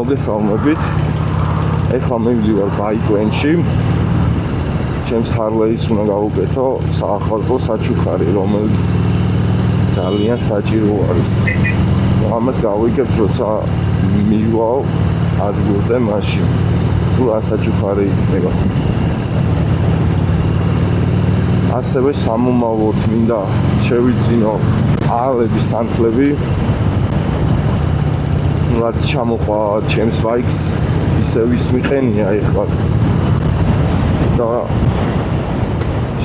მოგესალმებით. ეხლა მივდივარ ბაიკლენში. ჩემს ჰარლეის უნდა გავუკეთო საახალწლო საჩუქარი, რომელიც ძალიან საჭირო არის. ამას გავიგებ, როცა მივალ ადგილზე მაშინ. თუ რა საჩუქარი იქნება. ასევე სამომავლოდ მინდა შევიძინო ალების სანთლები. რაც ჩამოყვა ჩემს ბაიკს ისევ ის მიყენია ეხლაც და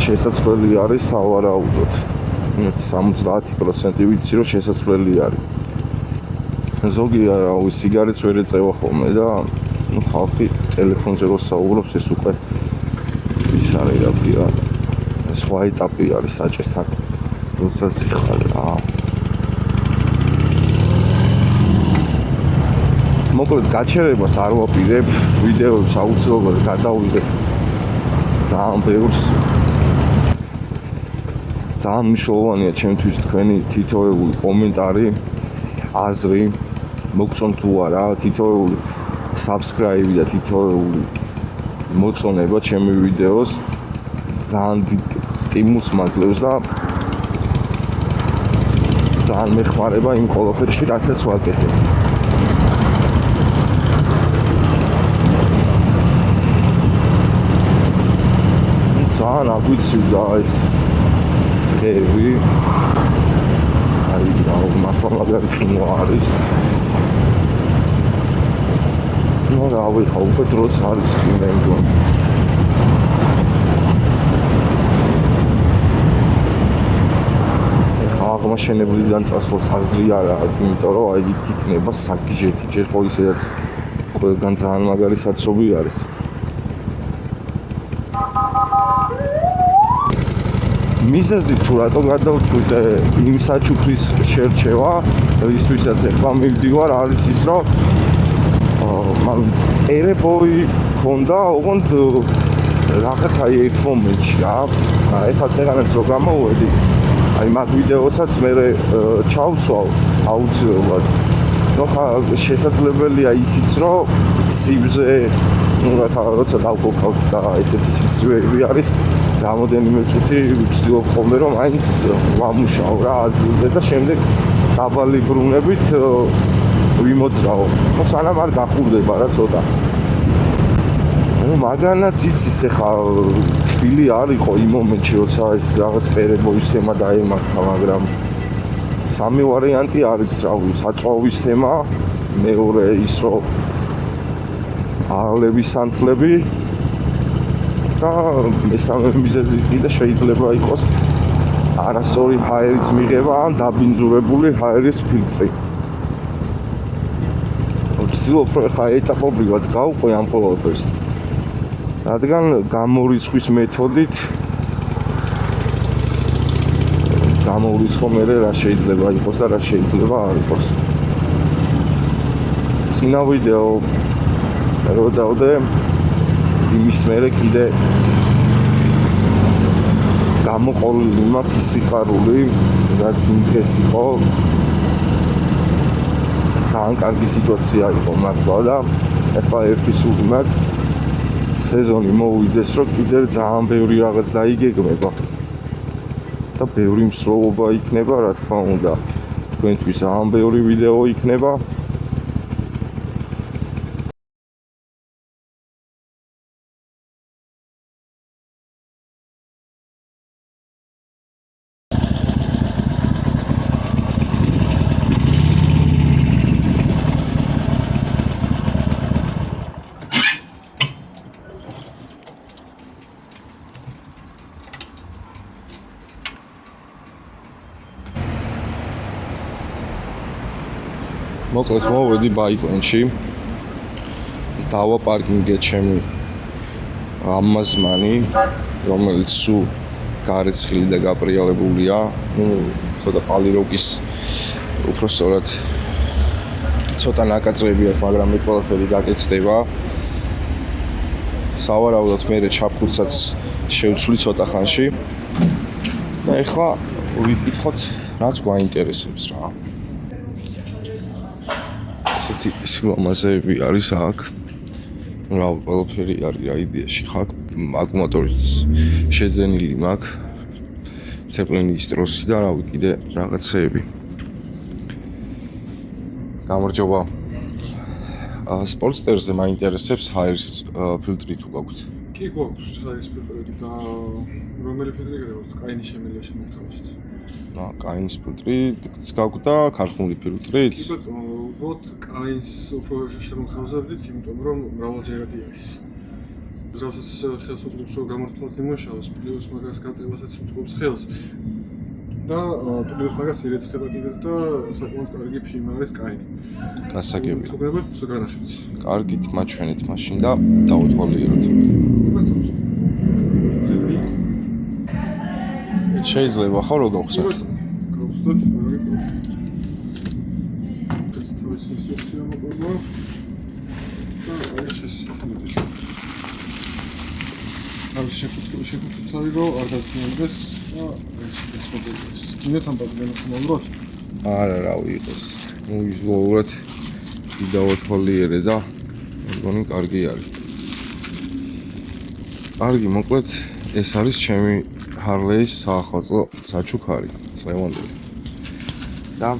შესაძლებელი არის სავარაუდოდ 70% ვიცი რომ შესაძლებელი არის. ზოგი სიგარეტს ვერ ეწევა ხოლმე და ხალხი ტელეფონზე რო საუბრობს ეს უკვე ის არის რა ქვია სხვა ეტაპი არის საჭესთან როცა სიხარ რა. მოკლედ გაჩერებას არ ვაპირებ, ვიდეოებს აუცილებლად გადავიღებ ძალიან ბევრს. ძალიან მნიშვნელოვანია ჩემთვის თქვენი თითოეული კომენტარი, აზრი, მოგწონთ თუ არა, თითოეული subscribe და თითოეული მოწონება ჩემი ვიდეოს ძალიან დიდ სტიმულს მაძლევს და ძალიან მეხმარება იმ ყველაფერში, რასაც ვაკეთებ. ძალიან აგვიცივდა ეს ხევი. აი რა მართლა მაგარი ყინვა არის. ნუ რა ვიხა უკვე დროც არის ყინვა იმგონი. ეხლა აღმაშენებლიდან წასვლას აზრი არ აქვს, იმიტომ რომ აი იქ იქნება საგიჟეთი, ჯერ ხო ისედაც ყველგან ძალიან მაგარი საცობი არის. მიზეზი თუ რატო გადავწყვიტე იმ საჩუქრის შერჩევა, რისთვისაც ეხლა მივდივარ, არის ის, რომ ერებოი ქონდა, ოღონდ რაღაც აი ერთ მომენტში რა. ეხლა წეღანებს რო გამოვედი, აი მაგ ვიდეოსაც მე ჩავსვალ აუცილებლად. ნუ ხა შესაძლებელია ისიც, რომ ცივზე როცა დავკოქავ და ესეთი სიცივეები არის, რამოდენიმე წუთი ვცდილობ ხოლმე რომ აინც ვამუშაო რა ადგილზე და შემდეგ დაბალი ბრუნებით ვიმოძრაო. ნუ სანამ არ გახურდება რა ცოტა. ნუ მაგანაც იცის ეხა თბილი არ იყო იმ მომენტში, როცა ეს რაღაც პერებოის თემა დაემართა, მაგრამ სამი ვარიანტი არის რა, საწვავის თემა, მეორე ის რომ ალების სანთლები და მესამე მიზეზი კიდე შეიძლება იყოს არასწორი ჰაერის მიღება ან დაბინძურებული ჰაერის ფილტრი. ვცდილობ რომ ხა ეტაპობრივად გავყვე ამ ყველაფერს. რადგან გამორიცხვის მეთოდით გამორიცხო მე რა შეიძლება იყოს და რა შეიძლება არ იყოს. წინა ვიდეო რო დავდე იმის მერე კიდე გამოყოლილი მაქვს სიხარული, რაც იმდრეს იყო. ძალიან კარგი სიტუაცია იყო მართლა და ეხლა ერთი სული მაქვს სეზონი მოვიდეს, რომ კიდე ძალიან ბევრი რაღაც დაიგეგმება და ბევრი მსვლელობა იქნება, რა თქმა უნდა. თქვენთვის ძალიან ბევრი ვიდეო იქნება. მოკლედ მოვედი ბაიკლენში. დავაპარკინგე ჩემი ამაზმანი, რომელიც სულ გარეცხილი და გაპრიალებულია. ნუ ცოტა პალიროკის უფრო სწორად ცოტა ნაკაწრები აქვს, მაგრამ მე ყველაფერი გაკეთდება. სავარაუდოდ მე ჩაფხუტსაც შევცვლი ცოტა ხანში. და ეხლა ვიკითხოთ, რაც გვაინტერესებს რა. ასეთი სილამაზეები არის აქ. რავი, ყველაფერი არის რა იდეაში ხარ. აკუმუატორიც შეძენილი მაქვს. ცეპლინის ტროსი და რავი, კიდე რაღაცეები. გამარჯობა. სპორტსტერზე მაინტერესებს ჰაერის ფილტრი თუ გაქვთ? კი გვაქვს ჰაერის ფილტრი და რომელი ფილტრი გქონდა? კაინის შემიძლია შემოგთავაზოთ. კაინის ფილტრიც გაქვთ და ქარხნული ფილტრიც? კი ბატონო, უბრალოდ კაინს უფრო შემოგთავაზებდით, იმიტომ რომ მრავალჯერადი არის. რასაც ხელს უწყობს რომ გამართულად იმუშაოს, პლუს მაგას გაწევასაც უწყობს ხელს. და პლუს მაგას ირეცხება კიდეც და საკმაოდ კარგი ფილმ არის კაინი. გასაგებია. მოგებთ განახეთ. კარგით, მაჩვენეთ მაშინ და დავუთვალიეროთ. შეიძლება ხო რო გავხსნათ? გავხსნათ, მაგრამ ეს თავის ინსტრუქცია მოყვება. და არის ეს მოდელი. არის შეკუთრებული რომ არ დაზიანდეს და ეს მოდელი არის. გინდათ ამ ბაზარზე მომროთ? არა, რავი იყოს. ვიზუალურად დავათვალიერე და მეგონი კარგი არის. კარგი, მოკლედ ეს არის ჩემი ჰარლეის საახალწლო საჩუქარი, წლევანდელი. და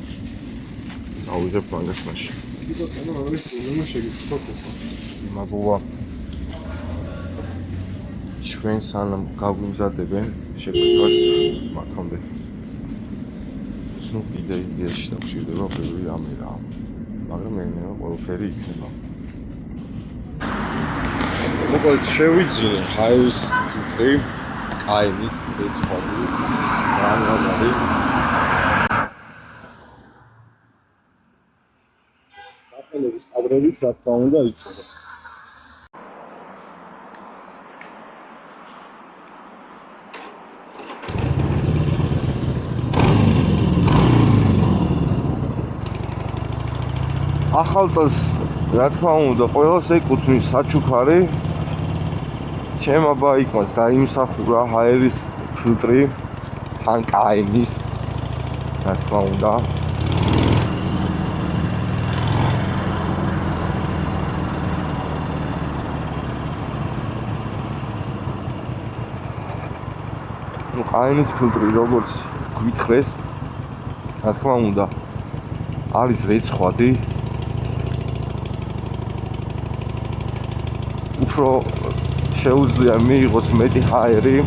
წავიღებ მაგას მაშინ. კი ბატონო, არის პრობლემა შეგიძლია ხო? მაგოვა ჩვენ სანამ გაგვიმზადებენ შეკვეთას მაქამდე. კიდე იდეაში დაგვჭირდება ბევრი რამე რა. მაგრამ მე ყველაფერი იქნება. მოკლედ შევიძინე ჰაერის ფილტრი, კაინის რეცხვადი, რამე. აპელების კადრებიც რა თქმა უნდა იქნება. ახალ წელს რა თქმა უნდა ყველას ეკუთვნის საჩუქარი. ჩემ აბაიკმაც დაიმსახურა ჰაერის ფილტრი თან კაინის რა თქმა უნდა. კაინის ფილტრი როგორც გვითხრეს რა თქმა უნდა არის რეცხვადი. უფრო შეუძლია მიიღოს მეტი ჰაერი.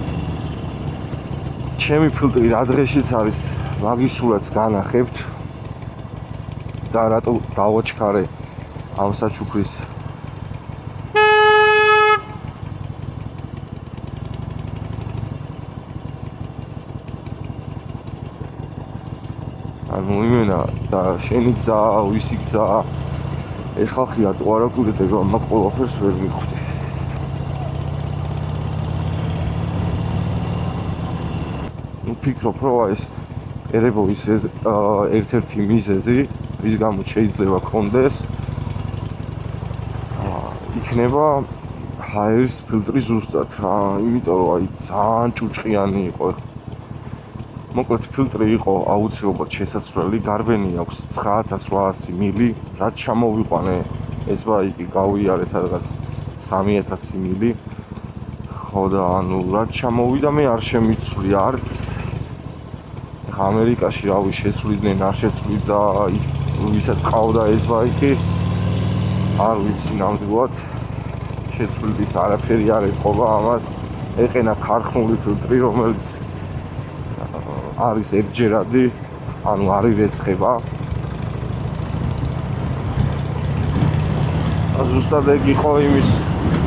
ჩემი ფილტრი რა დღეშიც არის, მაგისურაც განახებთ და რატო დავაჩქარე ამ საჩუქრის მოიმენა და შენი გზა, ვისი გზა ეს ხალხი რატო არ აკვირდება, მაგ ყველაფერს ვერ მიხვდი. ვფიქრობ, რომ ეს ერებოვის ერთ-ერთი მიზეზი, რის გამოც შეიძლება კონდეს, იქნება ჰაერის ფილტრი ზუსტად რა, იმიტომ რომ ძალიან ჭუჭყიანი იყო. მოკლედ ფილტრი იყო აუცილებლად შესაძლებელი, გარბენი აქვს 9800 მილი, რაც ჩამოვიყვანე ეს ბაიკი გავიარე სადღაც 3000 მილი. ხო და ანუ რაც ჩამოვიდა მე არ შემიცვლი არც. ამერიკაში რავი შეცვლიდნენ, არ შეცვლიდა ის ვისაც ყავდა ეს ბაიკი. არ ვიცი ნამდვილად შეცვლიდის არაფერი არ ეთყობა ამას. ეყენა ქარხნული ფილტრი, რომელიც არის ერთჯერადი, ანუ არ ირეცხება. ზუსტად ეგ იყო იმის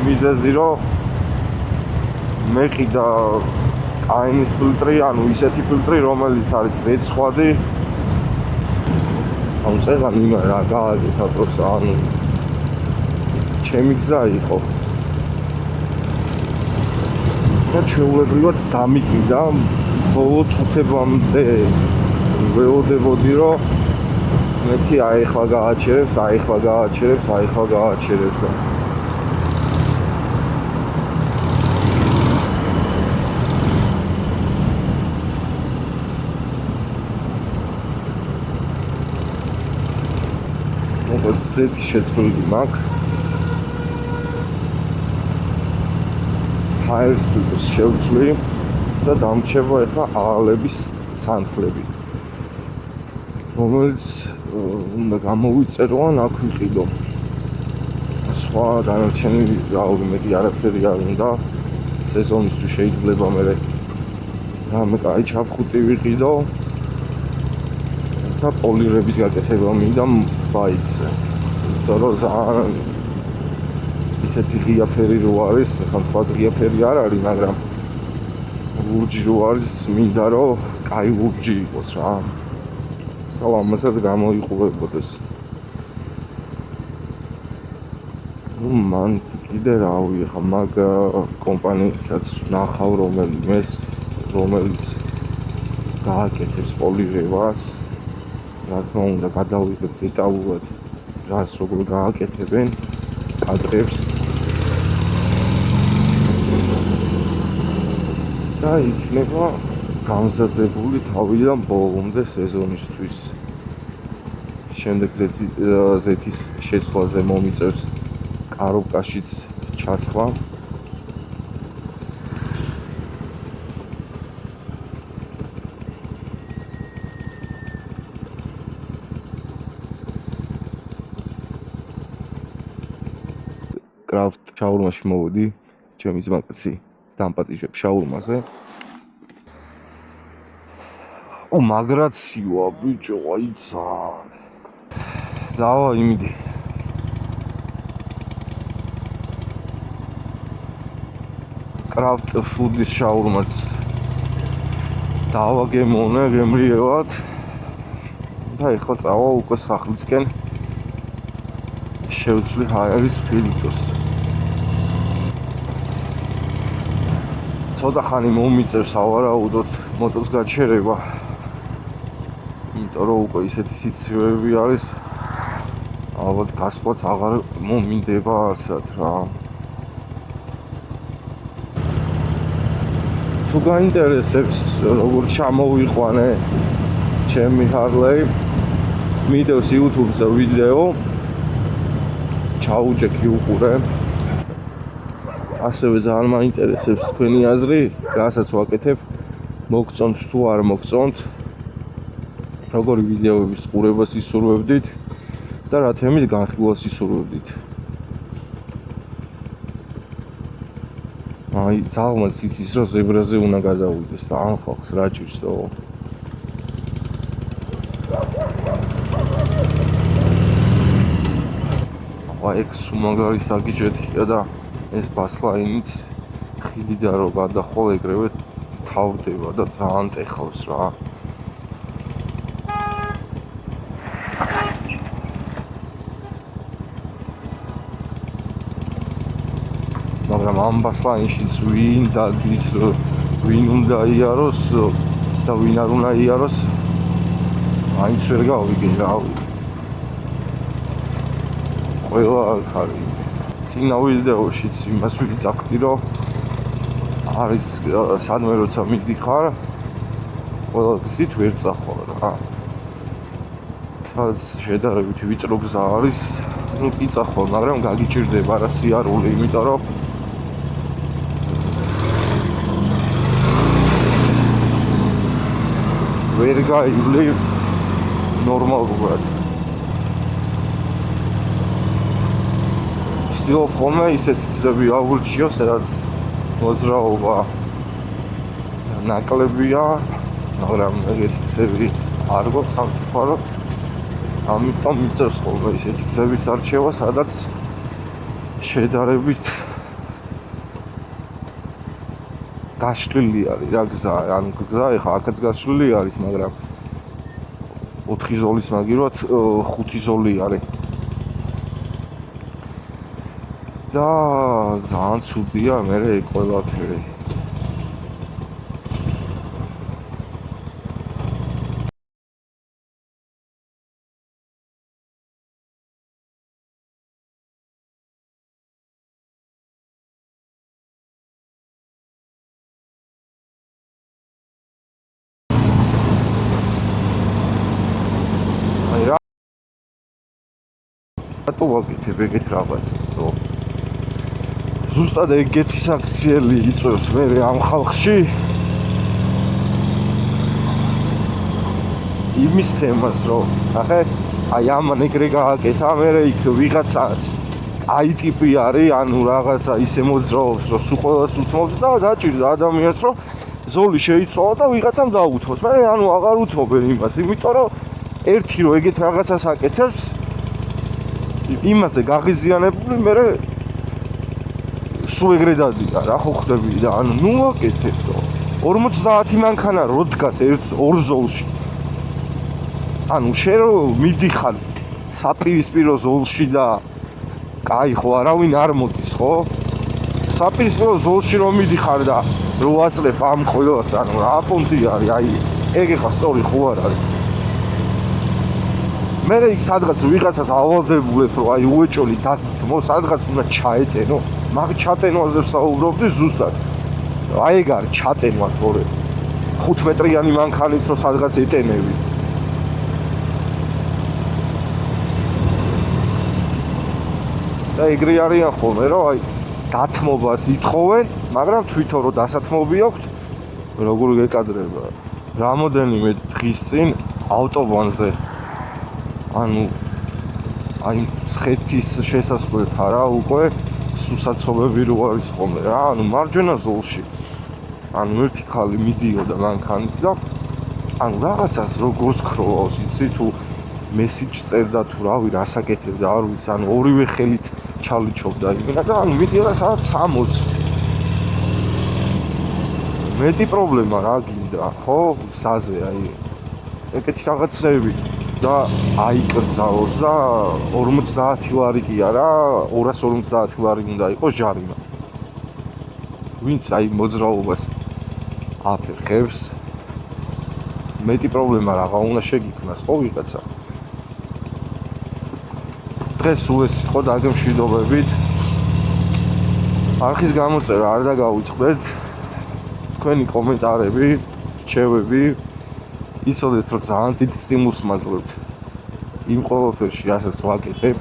მიზეზი, რომ მეყიდა კაინის ფილტრი, ანუ ისეთი ფილტრი, რომელიც არის რეცხვადი. ანუ წეგან იმა რა გააკეთა პროსტა, ანუ ჩემი გზა იყო. და ჩვეულებრივად დამიკიდა ბოლო წუთებამდე ველოდებოდი, რომ მეთქი აიხლა გააჩერებს და ასეთი შეცვლილი მაქვს. ჰაერსპიდს შევცვლი და დამრჩება ახლა აალების სანთლები, რომელიც უნდა გამოვიწერო ან აქ ვიყიდო. სხვა დანარჩენი მეტი არაფერი არ უნდა. სეზონისთვის შეიძლება მე რამე კაი ჩაფხუტი ვიყიდო და პოლირების გაკეთება მინდა ბაიკზე. იმიტომ რომ ძალიან ისეთი ღია ფერი რო არის, ხა თქვა ღია ფერი არ არის, მაგრამ ლურჯი რო არის, მინდა რომ კაი ლურჯი იყოს რა. და ამასაც გამოიყურებოდეს. მან კიდე რავი, ხა მაგ კომპანიასაც ნახავ რომელიც გააკეთებს პოლირებას. რა თქმა უნდა, გადავიღებ დეტალურად რას როგორ გააკეთებენ კადრებს. და იქნება გამზადებული თავიდან ბოლომდე სეზონისთვის. შემდეგ ზეთის შეცვლაზე მომიწევს კარობკაშიც ჩასხვა. კრაფტ შაურმაში მოვედი, ჩემი ძმაკაცი დამპატიჟებ შაურმაზე. მაგრაციოა ბიჭო, აი ძალიან. დავა იმიდი. კრაფტ ფუდის შაურმაც დავაგემოვნე გემრიელად და ეხლა წავალ უკვე სახლისკენ შევცვლი ჰაერის ფილტრს. ცოტა ხანი მომიწევს ავარაუდოდ მოტოს გაჩერება, იმიტომ რომ უკვე ისეთი სიცივეები არის, ალბათ გასვლაც აღარ მომინდება ასად რა. თუ გაინტერესებს როგორ ჩამოვიყვანე ჩემი ჰარლეი, მიდევს YouTube-ზე ვიდეო, ჩაუჭექი უყურე. ასევე ძალიან მაინტერესებს თქვენი აზრი, რასაც ვაკეთებ, მოგწონთ თუ არ მოგწონთ, როგორი ვიდეოების ყურებას ისურვებდით და რა თემის განხილვას ისურვებდით. აი, ძალმაც იცის, რომ ზებრაზე უნდა გადავიდეს და ამ ხალხს რა ჭირსო. აი, სულ მაგარი საგიჟეთია და ეს ბასლაინიც ხიდიდან რო გადახვალ ეგრევე თავდება და ძალიან ტეხავს რა. მაგრამ ამ ბასლაინშიც ვინ დადის, ვინ უნდა იაროს და ვინ არ უნდა იაროს, მაინც ვერ გავიგე რავი. ყველა აქ არის. წინა ვიდეოშიც იმას ვიძახდი, რომ არის სადმე როცა მიდიხარ, ყველა გზით ვერ წახვალ რა. სადაც შედარებით ვიწრო გზა არის, ნუ კი წახვალ, მაგრამ გაგიჭირდება რა სიარული, იმიტომ რომ ვერ გაივლი ნორმალურად. ვცდილობ ხოლმე ისეთი გზები ავრჩიო, სადაც მოძრაობა ნაკლებია, მაგრამ ეგეთი გზები არ გვაქვს სამწუხაროდ. ამიტომ მიწევს ხოლმე ისეთი გზების არჩევა, სადაც შედარებით გაშლილი არის რა გზა, ანუ გზა ეხა აქაც გაშლილი არის, მაგრამ 4 ზოლის მაგიროთ 5 ზოლი არის. და ძალიან ცუდია მე ეგ ყველაფერი. რატო ვაკეთებ ეგეთ რაღაცას, თო? ზუსტად ეგეთი საქციელი იწვევს მე ამ ხალხში იმის თემას, რომ ახე აი ამან ეგრე გააკეთა, მე იქ ვიღაცაც აი ტიპი არის, ანუ რაღაცა ისე მოძრაობს, რომ სულ ყველას უთმობს და დაჭირდა ადამიანს, რომ ზოლი შეიცვალა და ვიღაცამ დაუთმოს. მე ანუ აღარ უთმობენ იმას, იმიტომ რომ ერთი რომ ეგეთ რაღაცას აკეთებს, იმაზე გაღიზიანებული მე სულ ეგრე დადია რა ხო ხდები და ანუ ნუ აკეთებ თო 50 მანქანა რო დგას ორ ზოლში ანუ შენ რომ მიდიხარ საპირისპირო ზოლში და კაი ხო არავინ არ მოდის ხო საპირისპირო ზოლში რომ მიდიხარ და რო აწლებ ამ ყველას ანუ რა პონტი არის აი ეგ ეხა სწორი ხო არ არის მე იქ სადღაც ვიღაცას ავალდებულებ რომ აი უეჭოლი დაგითმო სადღაც უნდა ჩაეტენო მაგ ჩატენვაზე ვსაუბრობდი ზუსტად აი ეგ არის ჩატენვა თორე 5 მეტრიანი მანქანით რომ სადღაც ეტენები და ეგრე არიან ხოლმე რომ აი დათმობას ითხოვენ მაგრამ თვითონ რომ დასათმობი აქვთ როგორ გეკადრება რამოდენიმე დღის წინ ავტობანზე ანუ აი ცხეთის შესასვლელთან რა უკვე სუსაცობები რო არის ხოლმე რა ანუ მარჯვენა ზოლში ანუ ერთი ხალი მიდიოდა მანქანით და ანუ რაღაცას როგორც ქროლავს იცი თუ მესიჯს წერდა თუ რავი რასაკეთებდა არ ვიცი ანუ ორივე ხელით ჩალიჩობდა იმენა და ანუ მიდიოდა სადაც 60 მეტი პრობლემა რა გინდა ხო გზაზე აი ეგეთი რაღაცები და აიკრძალოს და 50 ლარი კი არა 250 ლარი უნდა იყოს ჟარიმა ვინც აი მოძრაობას აფერხებს მეტი პრობლემა რაღა უნდა შეგიქმნას ხო ვიღაცა დღეს უეს იყო დაგემშვიდობებით არხის გამოწერა არ დაგავიწყდეთ თქვენი კომენტარები რჩევები ისოდეთ რომ ძალიან დიდ სტიმულს მაძლევთ იმ ყველაფერში რასაც ვაკეთებ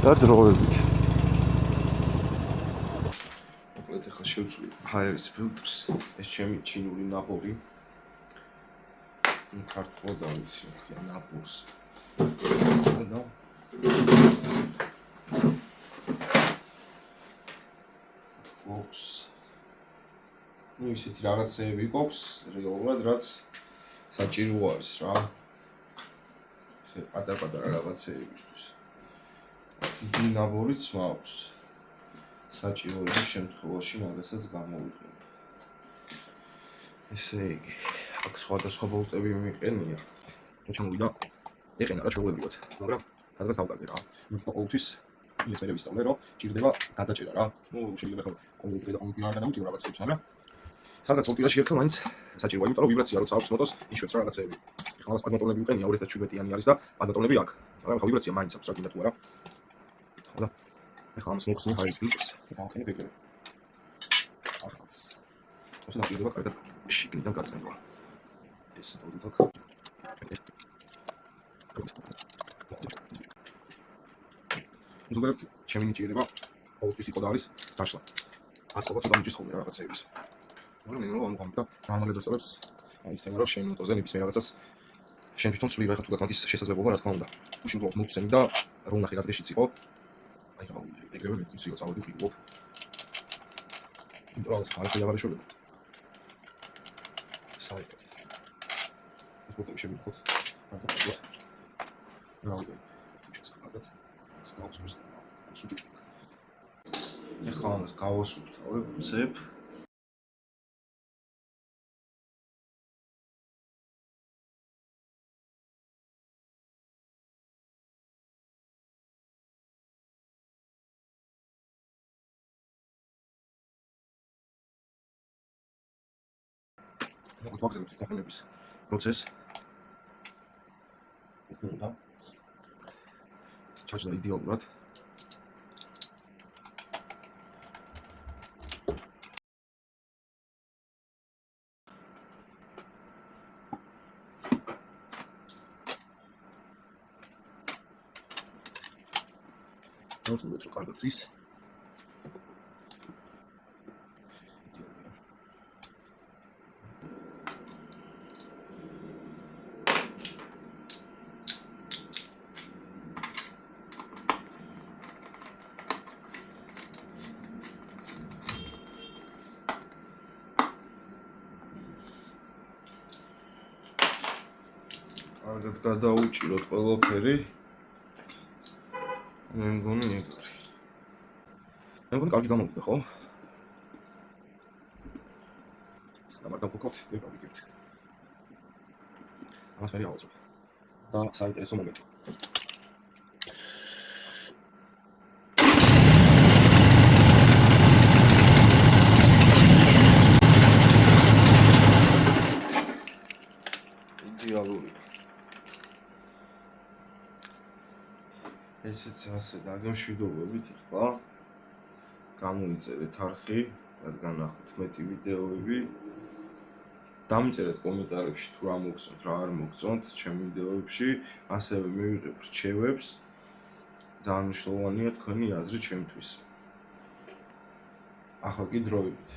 და დროებით მოკლედ ახლა შევწვი ჰაერის ფილტრს ეს ჩემი ჩინური ნაბორი ქართულად დავიცი ახლა ნაბორს და ოქს ну ისეთი რაღაცები გვაქვს რეალურად რაც საჭირო არის რა ესე პატარ-პატარა რაღაცებისთვის დიდი ნაბორიც მაქვს საჭიროების შემთხვევაში მაგასაც გამოვიყენებ ესე იგი აქ სხვადასხვა ბოლტები მიმიყენია რო ჩამოვიდა ეყენა რა ჩვეულებრივად მაგრამ რადგან დავკარგე რა ყოველთვის ის მე ვისწავლე რომ ჭირდება გადაჭერა რა ну შეიძლება ხო კომპიუტერი და კომპიუტერი არ გადამჭირო რაღაცებს მაგრამ სადღაც ოპერაში ერთხელ მაინც საჭიროა იმიტომ რომ ვიბრაცია როცა აქვს მოტოს იშვებს რაღაცები ეხლა მას პადმატონები ვიყენია 2017-იანი არის და პადმატონები აქ მაგრამ ხო ვიბრაცია მაინც აქვს რა გინდა თუ არა ხო და ეხლა ამას მოხსნი ჰაერის ფილტრს დავხენებ ეგრევე ახაც όσο დაჭირდება კარგად შიგნიდან გაწევა ეს თორითო ზოგადად ჩემი ნიჭიერება ყოველთვის იყო და არის დაშლა აწყობა ცოტა მიჭის ხოლმე რაღაცეების მაგრამ მე რომ ამიტომ ძალიან მაგარ დასწრებს აი ის თემა რომ შენ მოტოზე ნებისმიერ რაღაცას შენ თვითონ ცვლილ ვეხა თუ გაკმადის შესაძლებლობა რა თქმა უნდა უშუალოდ მოგცემი და რა ვნახე რა დღეშიც იყო აი რა ეგრევე მეთქვის რომ წავედი ვიყიდებ იმიტომ რომ ხალხი აღარ ეშოდება საერთოდ ეს ფოტო შევიხოთ რა ვიყიდე თუ შეცხადად სკაუს სუჭი ეხლა ამას გავასუფთავებ ვცებ მოგვაგზავნებთ დაყენების პროცესს უნდა ჩაჭდა იდეალურად დავწუნდეთ რომ კარგად ზის. კარგად გადაუჭიროთ ყველაფერი. მე მგონი ეგ არის. მე მგონი კარგი გამოვიდა, ხო? სამარ დავკოკოთ, ვერ გავიგებთ. ამას მე ავაწევ. და საინტერესო მომენტი. იდეალური. ესეც ასე დაგემშვიდობებით ახლა. გამოიწერეთ არხი, რადგან ნახოთ მეტი ვიდეოები. დამწერეთ კომენტარებში თუ რა მოგწონთ, რა არ მოგწონთ ჩემი ვიდეოებში, ასევე მივიღებ რჩევებს. ძალიან მნიშვნელოვანია თქვენი აზრი ჩემთვის. ახლა კი დროებით.